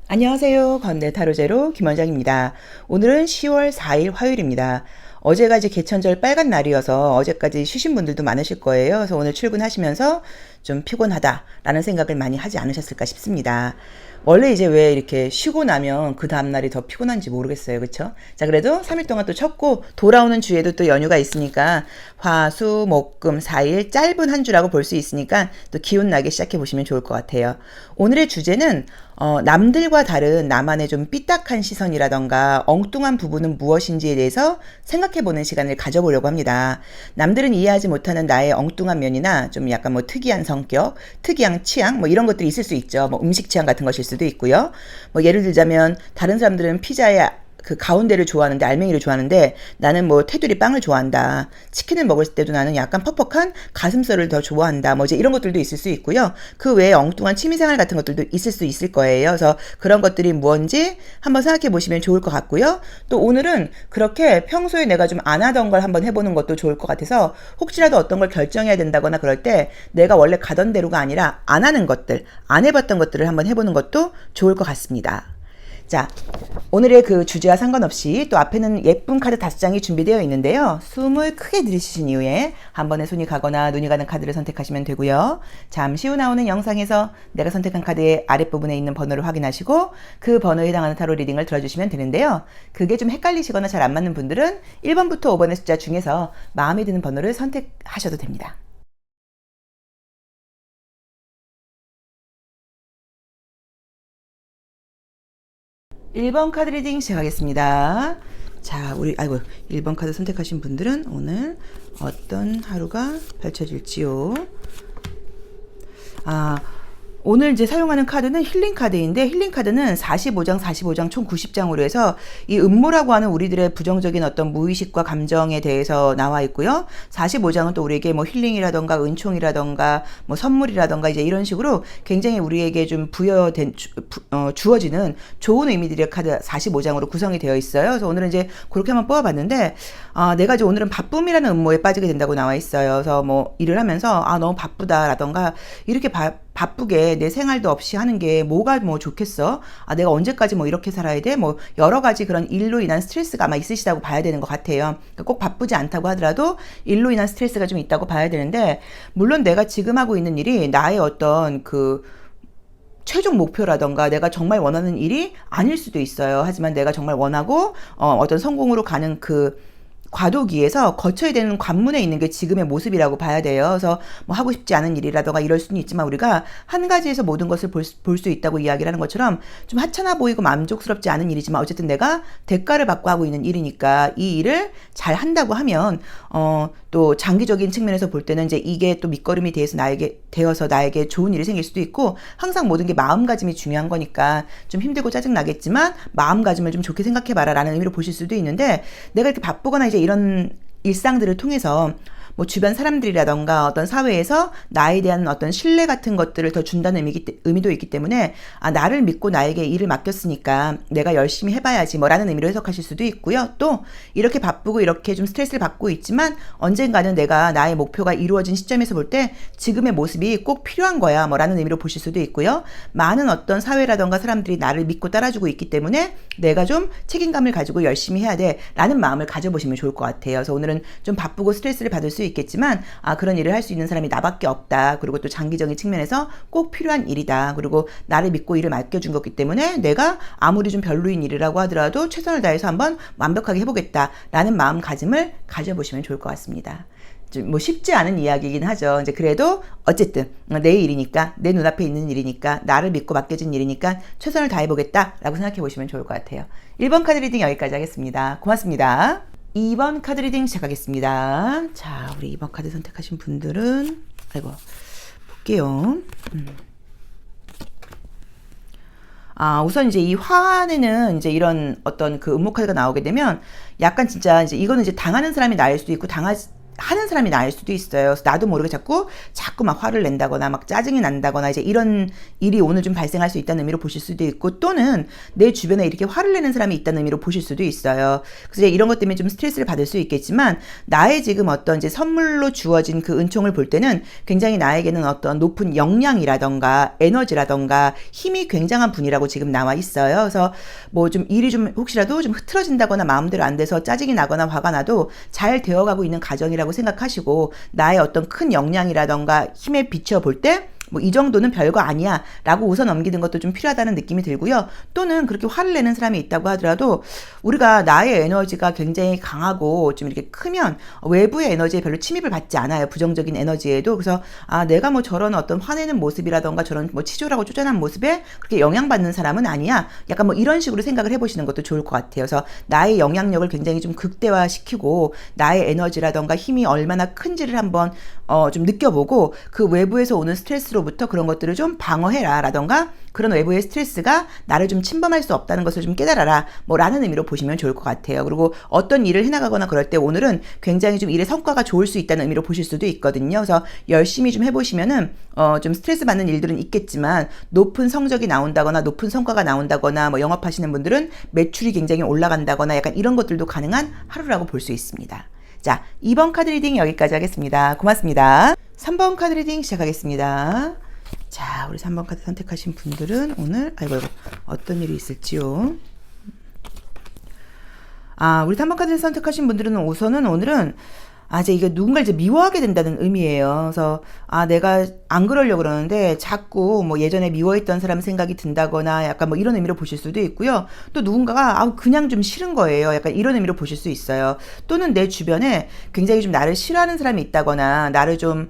안녕하세요. 건대 타로제로 김원장입니다. 오늘은 10월 4일 화요일입니다. 어제가 이제 개천절 빨간 날이어서 어제까지 쉬신 분들도 많으실 거예요. 그래서 오늘 출근하시면서 좀 피곤하다라는 생각을 많이 하지 않으셨을까 싶습니다. 원래 이제 왜 이렇게 쉬고 나면 그 다음날이 더 피곤한지 모르겠어요. 그쵸? 자, 그래도 3일 동안 또 쉬었고 돌아오는 주에도 또 연휴가 있으니까 화, 수, 목, 금 4일 짧은 한 주라고 볼 수 있으니까 또 기운 나게 시작해 보시면 좋을 것 같아요. 오늘의 주제는 남들과 다른 나만의 좀 삐딱한 시선이라던가 엉뚱한 부분은 무엇인지에 대해서 생각해보는 시간을 가져보려고 합니다. 남들은 이해하지 못하는 나의 엉뚱한 면이나 좀 약간 뭐 특이한 성격, 특이한 취향, 뭐 이런 것들이 있을 수 있죠. 뭐 음식 취향 같은 것일 수도 있고요. 뭐 예를 들자면 다른 사람들은 피자에 그 가운데를 좋아하는데 알맹이를 좋아하는데 나는 뭐 테두리 빵을 좋아한다. 치킨을 먹을 때도 나는 약간 퍽퍽한 가슴살을 더 좋아한다. 뭐 이제 이런 것들도 있을 수 있고요. 그 외에 엉뚱한 취미생활 같은 것들도 있을 수 있을 거예요. 그래서 그런 것들이 뭔지 한번 생각해 보시면 좋을 것 같고요. 또 오늘은 그렇게 평소에 내가 좀 안 하던 걸 한번 해보는 것도 좋을 것 같아서 혹시라도 어떤 걸 결정해야 된다거나 그럴 때 내가 원래 가던 대로가 아니라 안 하는 것들, 안 해봤던 것들을 한번 해보는 것도 좋을 것 같습니다. 자, 오늘의 그 주제와 상관없이 또 앞에는 예쁜 카드 5장이 준비되어 있는데요. 숨을 크게 들이쉬신 이후에 한 번에 손이 가거나 눈이 가는 카드를 선택하시면 되고요. 잠시 후 나오는 영상에서 내가 선택한 카드의 아랫부분에 있는 번호를 확인하시고 그 번호에 해당하는 타로 리딩을 들어주시면 되는데요. 그게 좀 헷갈리시거나 잘 안 맞는 분들은 1번부터 5번의 숫자 중에서 마음에 드는 번호를 선택하셔도 됩니다. 1번 카드 리딩 시작하겠습니다. 자, 우리, 아이고, 1번 카드 선택하신 분들은 오늘 어떤 하루가 펼쳐질지요. 아, 오늘 이제 사용하는 카드는 힐링 카드인데 힐링 카드는 45장 총 90장으로 해서 이 음모라고 하는 우리들의 부정적인 어떤 무의식과 감정에 대해서 나와 있고요. 45장은 또 우리에게 뭐 힐링이라던가 은총이라던가 뭐 선물이라던가 이제 이런 식으로 굉장히 우리에게 좀 주어지는 좋은 의미들의 카드 45장으로 구성이 되어 있어요. 그래서 오늘은 이제 그렇게 한번 뽑아봤는데 내가 이제 오늘은 바쁨이라는 음모에 빠지게 된다고 나와 있어요. 그래서 뭐 일을 하면서 너무 바쁘다라던가 이렇게 바쁘게 내 생활도 없이 하는 게 뭐가 뭐 좋겠어? 내가 언제까지 뭐 이렇게 살아야 돼? 뭐 여러 가지 그런 일로 인한 스트레스가 아마 있으시다고 봐야 되는 것 같아요. 그러니까 꼭 바쁘지 않다고 하더라도 일로 인한 스트레스가 좀 있다고 봐야 되는데 물론 내가 지금 하고 있는 일이 나의 어떤 그 최종 목표라던가 내가 정말 원하는 일이 아닐 수도 있어요. 하지만 내가 정말 원하고 어떤 성공으로 가는 그 과도기에서 거쳐야 되는 관문에 있는 게 지금의 모습이라고 봐야 돼요. 그래서 뭐 하고 싶지 않은 일이라던가 이럴 수는 있지만 우리가 한 가지에서 모든 것을 볼 수 있다고 이야기를 하는 것처럼 좀 하찮아 보이고 만족스럽지 않은 일이지만 어쨌든 내가 대가를 받고 하고 있는 일이니까 이 일을 잘 한다고 하면 또 장기적인 측면에서 볼 때는 이제 이게 또 밑거름이 되어서 나에게 좋은 일이 생길 수도 있고 항상 모든 게 마음가짐이 중요한 거니까 좀 힘들고 짜증 나겠지만 마음가짐을 좀 좋게 생각해봐라 라는 의미로 보실 수도 있는데 내가 이렇게 바쁘거나 이제 이런 일상들을 통해서 뭐 주변 사람들이라던가 어떤 사회에서 나에 대한 어떤 신뢰 같은 것들을 더 준다는 의미도 있기 때문에 나를 믿고 나에게 일을 맡겼으니까 내가 열심히 해봐야지 뭐라는 의미로 해석하실 수도 있고요. 또 이렇게 바쁘고 이렇게 좀 스트레스를 받고 있지만 언젠가는 내가 나의 목표가 이루어진 시점에서 볼 때 지금의 모습이 꼭 필요한 거야 뭐라는 의미로 보실 수도 있고요. 많은 어떤 사회라던가 사람들이 나를 믿고 따라주고 있기 때문에 내가 좀 책임감을 가지고 열심히 해야 돼 라는 마음을 가져보시면 좋을 것 같아요. 그래서 오늘은 좀 바쁘고 스트레스를 받을 수 있겠지만 그런 일을 할 수 있는 사람이 나밖에 없다. 그리고 또 장기적인 측면에서 꼭 필요한 일이다. 그리고 나를 믿고 일을 맡겨준 거기 때문에 내가 아무리 좀 별로인 일이라고 하더라도 최선을 다해서 한번 완벽하게 해보겠다라는 마음가짐을 가져보시면 좋을 것 같습니다. 뭐 쉽지 않은 이야기이긴 하죠. 이제 그래도 어쨌든 내 일이니까 내 눈앞에 있는 일이니까 나를 믿고 맡겨진 일이니까 최선을 다해보겠다라고 생각해 보시면 좋을 것 같아요. 1번 카드 리딩 여기까지 하겠습니다. 고맙습니다. 2번 카드 리딩 시작하겠습니다. 자, 우리 2번 카드 선택하신 분들은 볼게요. 우선 이제 이 화환에는 이제 이런 어떤 그 음모 카드가 나오게 되면 약간 진짜 이제 이거는 이제 당하는 사람이 나일 수도 있고 하는 사람이 나일 수도 있어요. 그래서 나도 모르게 자꾸 막 화를 낸다거나 막 짜증이 난다거나 이제 이런 일이 오늘 좀 발생할 수 있다는 의미로 보실 수도 있고, 또는 내 주변에 이렇게 화를 내는 사람이 있다는 의미로 보실 수도 있어요. 그래서 이제 이런 것 때문에 좀 스트레스를 받을 수 있겠지만, 나의 지금 어떤 이제 선물로 주어진 그 은총을 볼 때는 굉장히 나에게는 어떤 높은 역량이라던가 에너지라던가 힘이 굉장한 분이라고 지금 나와 있어요. 그래서 뭐 좀 일이 좀 혹시라도 좀 흐트러진다거나 마음대로 안 돼서 짜증이 나거나 화가 나도 잘 되어가고 있는 가정이라고 생각하시고, 나의 어떤 큰 역량이라던가 힘에 비춰볼 때 뭐 이 정도는 별거 아니야 라고 웃어 넘기는 것도 좀 필요하다는 느낌이 들고요. 또는 그렇게 화를 내는 사람이 있다고 하더라도 우리가 나의 에너지가 굉장히 강하고 좀 이렇게 크면 외부의 에너지에 별로 침입을 받지 않아요. 부정적인 에너지에도. 그래서 내가 뭐 저런 어떤 화내는 모습이라던가 저런 뭐 치졸하고 쪼잔한 모습에 그렇게 영향받는 사람은 아니야. 약간 뭐 이런 식으로 생각을 해보시는 것도 좋을 것 같아요. 그래서 나의 영향력을 굉장히 좀 극대화시키고 나의 에너지라던가 힘이 얼마나 큰지를 한번 좀 느껴보고, 그 외부에서 오는 스트레스로부터 그런 것들을 좀 방어해라 라던가, 그런 외부의 스트레스가 나를 좀 침범할 수 없다는 것을 좀 깨달아라 뭐 라는 의미로 보시면 좋을 것 같아요. 그리고 어떤 일을 해나가거나 그럴 때 오늘은 굉장히 좀 일의 성과가 좋을 수 있다는 의미로 보실 수도 있거든요. 그래서 열심히 좀 해보시면은 좀 스트레스 받는 일들은 있겠지만 높은 성적이 나온다거나 높은 성과가 나온다거나, 뭐 영업하시는 분들은 매출이 굉장히 올라간다거나 약간 이런 것들도 가능한 하루라고 볼 수 있습니다. 자, 2번 카드 리딩 여기까지 하겠습니다. 고맙습니다. 3번 카드 리딩 시작하겠습니다. 자, 우리 3번 카드 선택하신 분들은 오늘 아이고 어떤 일이 있을지요. 우리 3번 카드를 선택하신 분들은 우선은 오늘은 이제 이게 누군가를 이제 미워하게 된다는 의미예요. 그래서 내가 안 그러려고 그러는데 자꾸 뭐 예전에 미워했던 사람 생각이 든다거나 약간 뭐 이런 의미로 보실 수도 있고요. 또 누군가가 그냥 좀 싫은 거예요. 약간 이런 의미로 보실 수 있어요. 또는 내 주변에 굉장히 좀 나를 싫어하는 사람이 있다거나 나를 좀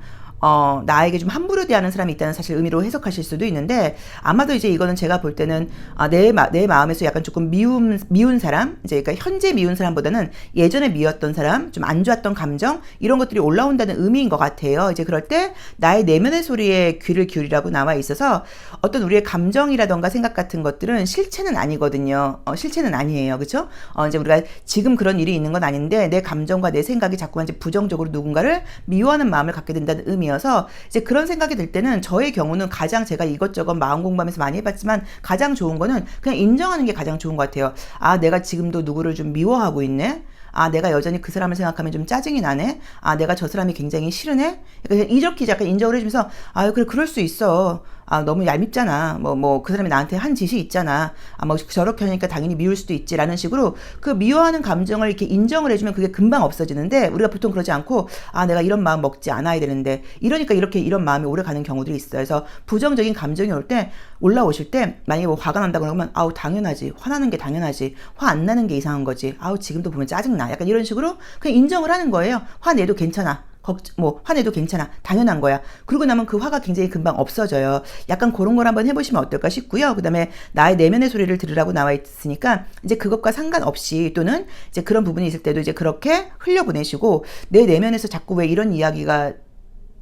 나에게 좀 함부로 대하는 사람이 있다는 사실 의미로 해석하실 수도 있는데, 아마도 이제 이거는 제가 볼 때는 내 마음에서 약간 조금 미운 사람, 이제 그러니까 현재 미운 사람보다는 예전에 미웠던 사람, 좀 안 좋았던 감정, 이런 것들이 올라온다는 의미인 것 같아요. 이제 그럴 때 나의 내면의 소리에 귀를 기울이라고 나와 있어서 어떤 우리의 감정이라던가 생각 같은 것들은 실체는 아니거든요. 실체는 아니에요. 그렇죠? 이제 우리가 지금 그런 일이 있는 건 아닌데 내 감정과 내 생각이 자꾸만 이제 부정적으로 누군가를 미워하는 마음을 갖게 된다는 의미여서, 이제 그런 생각이 들 때는 저의 경우는 가장 제가 이것저것 마음 공부하면서 많이 해봤지만 가장 좋은 거는 그냥 인정하는 게 가장 좋은 것 같아요. 내가 지금도 누구를 좀 미워하고 있네. 내가 여전히 그 사람을 생각하면 좀 짜증이 나네. 내가 저 사람이 굉장히 싫으네. 그러니까 이렇게 약간 인정을 해주면서, 그래, 그럴 수 있어. 너무 얄밉잖아. 그 사람이 나한테 한 짓이 있잖아. 뭐 저렇게 하니까 당연히 미울 수도 있지라는 식으로 그 미워하는 감정을 이렇게 인정을 해주면 그게 금방 없어지는데, 우리가 보통 그러지 않고, 내가 이런 마음 먹지 않아야 되는데, 이러니까 이렇게 이런 마음이 오래 가는 경우들이 있어요. 그래서 부정적인 감정이 올라오실 때, 만약에 뭐 화가 난다 그러면, 당연하지. 화나는 게 당연하지. 화 안 나는 게 이상한 거지. 지금도 보면 짜증나. 약간 이런 식으로 그냥 인정을 하는 거예요. 화내도 괜찮아. 화내도 괜찮아. 당연한 거야. 그러고 나면 그 화가 굉장히 금방 없어져요. 약간 그런 걸 한번 해보시면 어떨까 싶고요. 그 다음에 나의 내면의 소리를 들으라고 나와 있으니까 이제 그것과 상관없이, 또는 이제 그런 부분이 있을 때도 이제 그렇게 흘려보내시고, 내 내면에서 자꾸 왜 이런 이야기가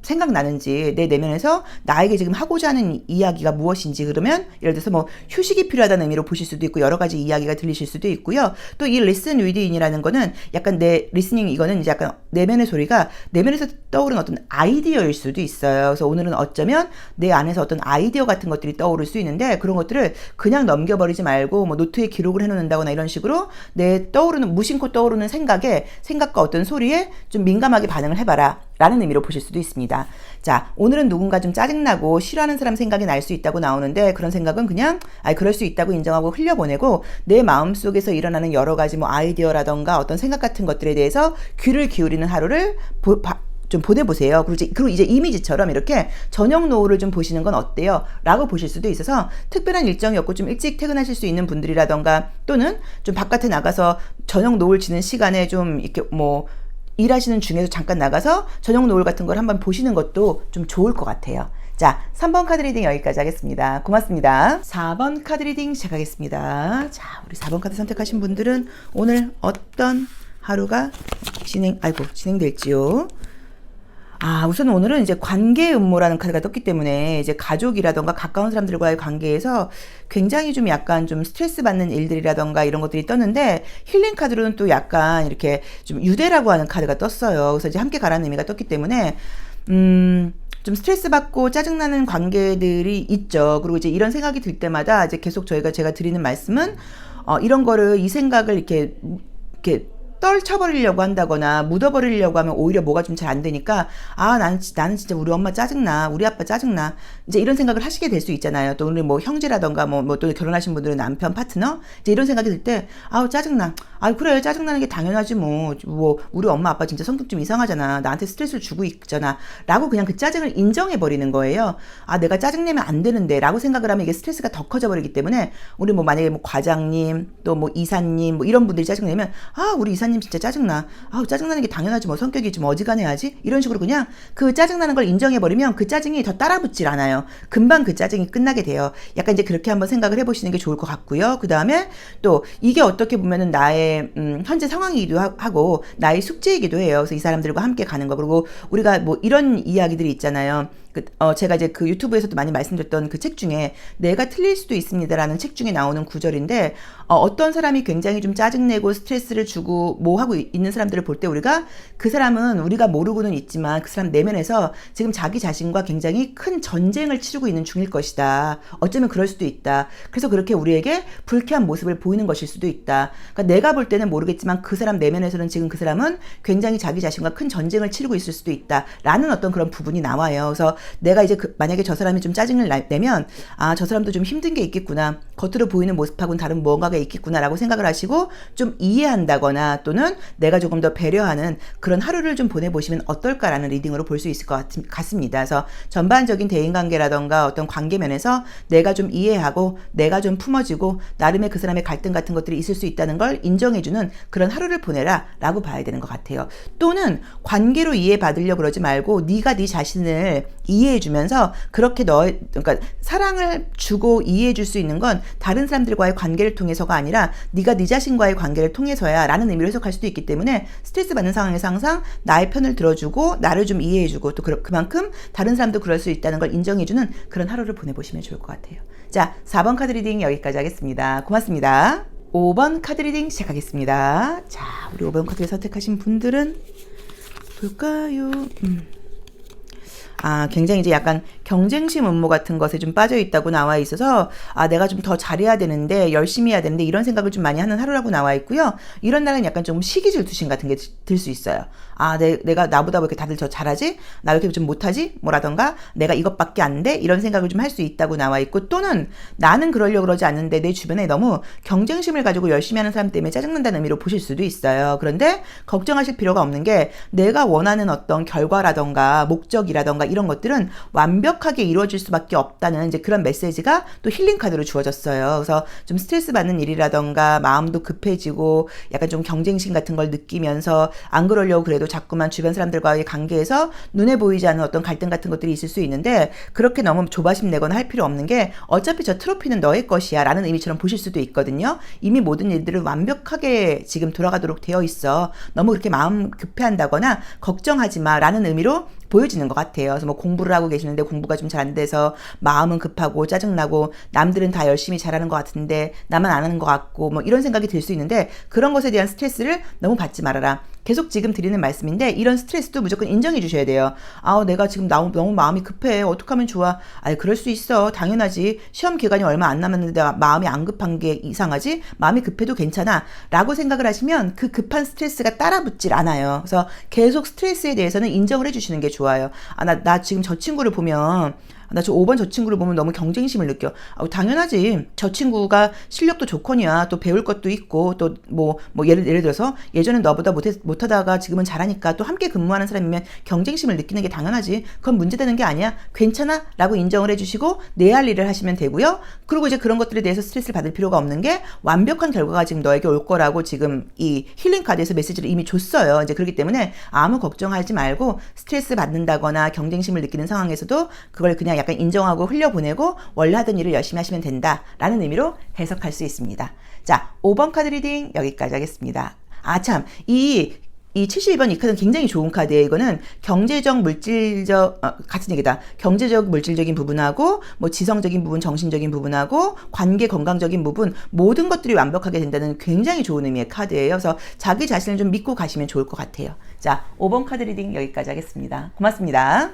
생각나는지, 내 내면에서 나에게 지금 하고자 하는 이야기가 무엇인지, 그러면 예를 들어서 뭐 휴식이 필요하다는 의미로 보실 수도 있고 여러 가지 이야기가 들리실 수도 있고요. 또 이 listen within이라는 거는 약간 내 리스닝, 이거는 이제 약간 내면의 소리가 내면에서 떠오르는 어떤 아이디어일 수도 있어요. 그래서 오늘은 어쩌면 내 안에서 어떤 아이디어 같은 것들이 떠오를 수 있는데, 그런 것들을 그냥 넘겨버리지 말고 뭐 노트에 기록을 해놓는다거나 이런 식으로 내 무심코 떠오르는 생각과 어떤 소리에 좀 민감하게 반응을 해봐라 라는 의미로 보실 수도 있습니다. 자, 오늘은 누군가 좀 짜증나고 싫어하는 사람 생각이 날 수 있다고 나오는데, 그런 생각은 그냥 그럴 수 있다고 인정하고 흘려보내고, 내 마음속에서 일어나는 여러 가지 뭐 아이디어라던가 어떤 생각 같은 것들에 대해서 귀를 기울이는 하루를 좀 보내보세요. 그리고 이제 이미지처럼 이렇게 저녁 노을을 좀 보시는 건 어때요? 라고 보실 수도 있어서, 특별한 일정이 없고 좀 일찍 퇴근하실 수 있는 분들이라던가, 또는 좀 바깥에 나가서 저녁 노을 지는 시간에 좀 이렇게 뭐 일하시는 중에서 잠깐 나가서 저녁 노을 같은 걸 한번 보시는 것도 좀 좋을 것 같아요. 자, 3번 카드 리딩 여기까지 하겠습니다. 고맙습니다. 4번 카드 리딩 시작하겠습니다. 자, 우리 4번 카드 선택하신 분들은 오늘 어떤 하루가 진행될지요. 우선 오늘은 이제 관계 음모라는 카드가 떴기 때문에 이제 가족이라던가 가까운 사람들과의 관계에서 굉장히 좀 약간 좀 스트레스 받는 일들이라던가 이런 것들이 떴는데, 힐링 카드로는 또 약간 이렇게 좀 유대라고 하는 카드가 떴어요. 그래서 이제 함께 가라는 의미가 떴기 때문에, 좀 스트레스 받고 짜증나는 관계들이 있죠. 그리고 이제 이런 생각이 들 때마다 이제 계속 제가 드리는 말씀은, 이런 거를, 이 생각을 이렇게 떨쳐버리려고 한다거나 묻어버리려고 하면 오히려 뭐가 좀 잘 안 되니까, 나는 진짜 우리 엄마 짜증나, 우리 아빠 짜증나, 이제 이런 생각을 하시게 될 수 있잖아요. 또 우리 뭐 형제라던가 뭐 또 결혼하신 분들은 남편, 파트너, 이제 이런 생각이 들 때, 짜증나. 그래, 짜증나는 게 당연하지 뭐 우리 엄마 아빠 진짜 성격 좀 이상하잖아, 나한테 스트레스를 주고 있잖아 라고 그냥 그 짜증을 인정해버리는 거예요. 내가 짜증내면 안 되는데 라고 생각을 하면 이게 스트레스가 더 커져버리기 때문에, 우리 뭐 만약에 뭐 과장님, 또 뭐 이사님, 뭐 이런 분들이 짜증내면, 우리 이사님 진짜 짜증나, 짜증나는 게 당연하지 뭐, 성격이 좀 어지간해야지, 이런 식으로 그냥 그 짜증나는 걸 인정해버리면 그 짜증이 더 따라붙질 않아요. 금방 그 짜증이 끝나게 돼요. 약간 이제 그렇게 한번 생각을 해보시는 게 좋을 것 같고요. 그 다음에 또 이게 어떻게 보면은 나의 현재 상황이기도 하고 나의 숙제이기도 해요. 그래서 이 사람들과 함께 가는 거. 그리고 우리가 뭐 이런 이야기들이 있잖아요. 제가 이제 그 유튜브에서도 많이 말씀드렸던 그 책 중에 내가 틀릴 수도 있습니다라는 책 중에 나오는 구절인데, 어떤 사람이 굉장히 좀 짜증내고 스트레스를 주고 뭐 하고 있는 사람들을 볼 때, 우리가 그 사람은 우리가 모르고는 있지만 그 사람 내면에서 지금 자기 자신과 굉장히 큰 전쟁을 치르고 있는 중일 것이다. 어쩌면 그럴 수도 있다. 그래서 그렇게 우리에게 불쾌한 모습을 보이는 것일 수도 있다. 그러니까 내가 볼 때는 모르겠지만 그 사람 내면에서는 지금 그 사람은 굉장히 자기 자신과 큰 전쟁을 치르고 있을 수도 있다라는 어떤 그런 부분이 나와요. 그래서 내가 이제 만약에 저 사람이 좀 짜증을 내면, 저 사람도 좀 힘든 게 있겠구나, 겉으로 보이는 모습하고는 다른 무언가가 있겠구나라고 생각을 하시고 좀 이해한다거나, 또는 내가 조금 더 배려하는 그런 하루를 좀 보내보시면 어떨까라는 리딩으로 볼 수 있을 것 같습니다. 그래서 전반적인 대인관계라던가 어떤 관계면에서 내가 좀 이해하고 내가 좀 품어지고 나름의 그 사람의 갈등 같은 것들이 있을 수 있다는 걸 인정해주는 그런 하루를 보내라 라고 봐야 되는 것 같아요. 또는 관계로 이해받으려고 그러지 말고 네가 네 자신을 이해해주면서, 그렇게 그러니까 사랑을 주고 이해해줄 수 있는 건 다른 사람들과의 관계를 통해서가 아니라 네가 네 자신과의 관계를 통해서야 라는 의미로 해석할 수도 있기 때문에, 스트레스 받는 상황에서 항상 나의 편을 들어주고 나를 좀 이해해주고, 또 그만큼 다른 사람도 그럴 수 있다는 걸 인정해주는 그런 하루를 보내보시면 좋을 것 같아요. 자, 4번 카드 리딩 여기까지 하겠습니다. 고맙습니다. 5번 카드 리딩 시작하겠습니다. 자, 우리 5번 카드를 선택하신 분들은 볼까요? 굉장히 이제 약간 경쟁심 음모 같은 것에 좀 빠져 있다고 나와 있어서, 내가 좀 더 잘해야 되는데, 열심히 해야 되는데, 이런 생각을 좀 많이 하는 하루라고 나와 있고요. 이런 날은 약간 좀 시기 질투심 같은 게 들 수 있어요. 내가 나보다 왜 이렇게 다들 저 잘하지? 나 왜 이렇게 좀 못하지? 뭐라던가, 내가 이것밖에 안 돼? 이런 생각을 좀 할 수 있다고 나와 있고, 또는 나는 그러려고 그러지 않는데 내 주변에 너무 경쟁심을 가지고 열심히 하는 사람 때문에 짜증난다는 의미로 보실 수도 있어요. 그런데 걱정하실 필요가 없는 게, 내가 원하는 어떤 결과라던가 목적이라던가 이런 것들은 완벽하게 이루어질 수밖에 없다는 이제 그런 메시지가 또 힐링 카드로 주어졌어요. 그래서 좀 스트레스 받는 일이라던가 마음도 급해지고 약간 좀 경쟁심 같은 걸 느끼면서 안 그러려고 그래도 자꾸만 주변 사람들과의 관계에서 눈에 보이지 않는 어떤 갈등 같은 것들이 있을 수 있는데, 그렇게 너무 조바심 내거나 할 필요 없는 게, 어차피 저 트로피는 너의 것이야 라는 의미처럼 보실 수도 있거든요. 이미 모든 일들을 완벽하게 지금 돌아가도록 되어 있어. 너무 그렇게 마음 급해한다거나 걱정하지 마 라는 의미로 보여지는 것 같아요. 그래서 뭐 공부를 하고 계시는데 공부가 좀 잘 안 돼서 마음은 급하고 짜증나고, 남들은 다 열심히 잘하는 것 같은데 나만 안 하는 것 같고, 뭐 이런 생각이 들 수 있는데, 그런 것에 대한 스트레스를 너무 받지 말아라. 계속 지금 드리는 말씀인데, 이런 스트레스도 무조건 인정해 주셔야 돼요. 내가 지금 너무 마음이 급해. 어떻게 하면 좋아? 그럴 수 있어. 당연하지. 시험 기간이 얼마 안 남았는데 마음이 안 급한 게 이상하지? 마음이 급해도 괜찮아. 라고 생각을 하시면 그 급한 스트레스가 따라붙질 않아요. 그래서 계속 스트레스에 대해서는 인정을 해 주시는 게 좋아요. 나 지금 저 친구를 보면, 나 저 5번 저 친구를 보면 너무 경쟁심을 느껴. 당연하지. 저 친구가 실력도 좋거니와 또 배울 것도 있고, 또 예를 들어서 예전엔 너보다 못하다가 지금은 잘하니까 또 함께 근무하는 사람이면 경쟁심을 느끼는 게 당연하지. 그건 문제되는 게 아니야. 괜찮아. 라고 인정을 해주시고 내 할 일을 하시면 되고요. 그리고 이제 그런 것들에 대해서 스트레스를 받을 필요가 없는 게, 완벽한 결과가 지금 너에게 올 거라고 지금 이 힐링 카드에서 메시지를 이미 줬어요. 이제 그렇기 때문에 아무 걱정하지 말고, 스트레스 받는다거나 경쟁심을 느끼는 상황에서도 그걸 그냥 약간 인정하고 흘려보내고 원래 하던 일을 열심히 하시면 된다라는 의미로 해석할 수 있습니다. 자, 5번 카드 리딩 여기까지 하겠습니다. 참, 이 이 72번 이 카드는 굉장히 좋은 카드예요. 이거는 경제적, 물질적, 같은 얘기다. 경제적, 물질적인 부분하고, 뭐 지성적인 부분, 정신적인 부분하고, 관계 건강적인 부분, 모든 것들이 완벽하게 된다는 굉장히 좋은 의미의 카드예요. 그래서 자기 자신을 좀 믿고 가시면 좋을 것 같아요. 자, 5번 카드 리딩 여기까지 하겠습니다. 고맙습니다.